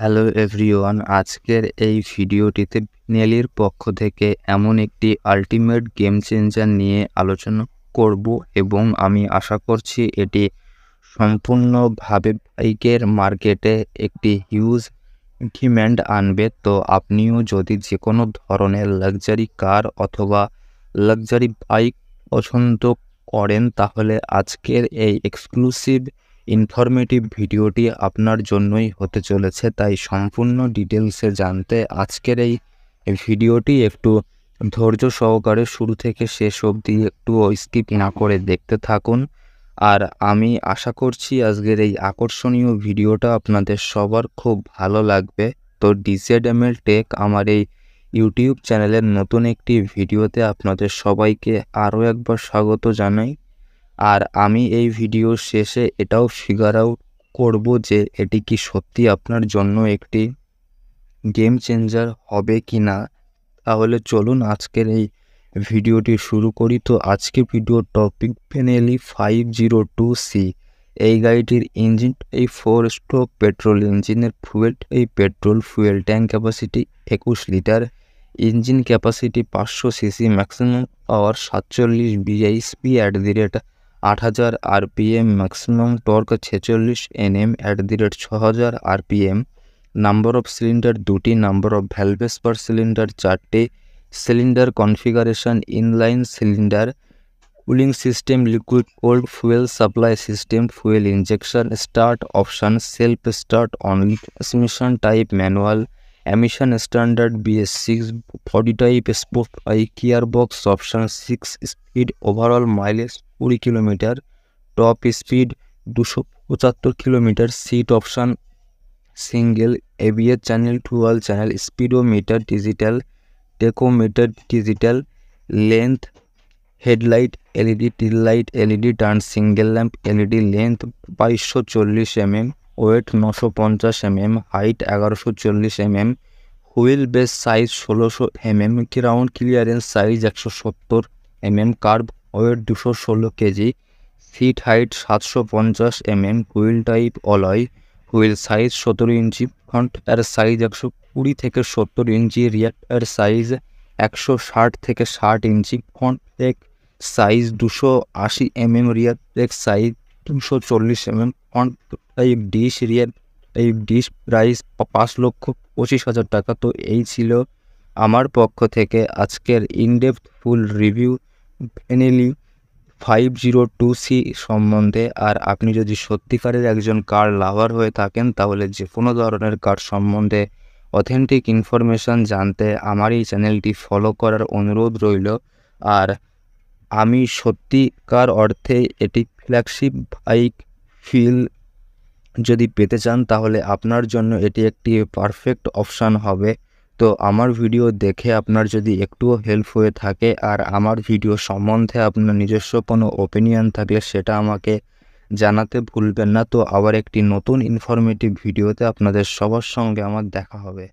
Hello everyone, আজকের এই ভিডিওটিতে নেলির পক্ষ থেকে এমন একটি আল্টিমেট গেম চেঞ্জার নিয়ে আলোচনা করব এবং আমি আশা করছি এটি সম্পূর্ণভাবে বাইকের মার্কেটে একটি হিউজ ইনক্রিমেন্ট আনবে। তো আপনিও যদি যে কোনো ধরনের লাক্সারি কার অথবা লাক্সারি বাইক পছন্দ করেন তাহলে আজকের এই এক্সক্লুসিভ ইনফরমেটিভ ভিডিওটি আপনার জন্যই হতে চলেছে। তাই সম্পূর্ণ ডিটেলসে জানতে আজকের এই ভিডিওটি একটু ধৈর্য সহকারে শুরু থেকে শেষ অবধি একটু স্কিপ না করে দেখতে থাকুন। আর আমি আশা করছি আজকের এই আকর্ষণীয় ভিডিওটা আপনাদের সবার খুব ভালো লাগবে। তো DZML টেক আমার এই ইউটিউব চ্যানেলের নতুন একটি ভিডিওতে আপনাদের সবাইকে আরও একবার স্বাগত জানাই। আর আমি এই ভিডিওর শেষে এটাও ফিগার আউট করব যে এটি কি সত্যি আপনার জন্য একটি গেম চেঞ্জার হবে কি না। তাহলে চলুন আজকের এই ভিডিওটি শুরু করি। তো আজকে ভিডিওর টপিক বেনেলি 502C। এই গাড়িটির ইঞ্জিন এই 4 স্ট্রোক পেট্রোল ইঞ্জিনের এই petrol fuel tank capacity 21 litre, engine capacity 500 CC, maximum power 47 bhp @8000 RPM, maximum torque 46 Nm @6000 RPM। Number of cylinder 2টি, number of valves per cylinder 4টে, cylinder configuration inline cylinder, cooling system liquid cooled fuel supply system, fuel injection, start option self start only, transmission type manual, emission standard BS6, body type sport bike, gear box option 6 speed, overall mileage 20 kilometre, top speed 275 kilometre, seat option single, ABS channel, dual channel, speedometer digital, tachometer digital, length headlight LED, tail light LED, turn single lamp LED, length 2240 mm, weight 950 mm, height 1140 mm, wheel base size 1600 mm, ground clearance size 170 mm, curb weight 216 KG, seat height 750 mm, wheel type alloy, wheel size 17 inch, front এর size 120 থেকে 70 ইঞ্চি, রিয়ার এর size 160 থেকে 60 inch, front brake size 280 mm, rear brake size 240 mm, front type disc, rear type disc, price 5,25,000 টাকা। তো এই ছিল আমার পক্ষ থেকে আজকের ইনডেপথ ফুল রিভিউ বেনেলি 502C সম্বন্ধে। আর আপনি যদি সত্যিকারের একজন কার লাভার হয়ে থাকেন তাহলে যে কোনো ধরনের কার সম্বন্ধে অথেন্টিক ইনফরমেশান জানতে আমার এই চ্যানেলটি ফলো করার অনুরোধ রইল। আর আমি সত্যিকার অর্থে এটি ফ্ল্যাগশিপ বাইক ফিল যদি পেতে চান তাহলে আপনার জন্য এটি একটি পারফেক্ট অপশান হবে। তো আমার ভিডিও দেখে আপনার যদি একটুও হেল্প হয়ে থাকে আর আমার ভিডিও সম্বন্ধে আপনার নিজস্ব কোনো ওপিনিয়ন থাকলে সেটা আমাকে জানাতে ভুলবেন না। তো আবার একটি নতুন ইনফরমেটিভ ভিডিওতে আপনাদের সবার সঙ্গে আমার দেখা হবে।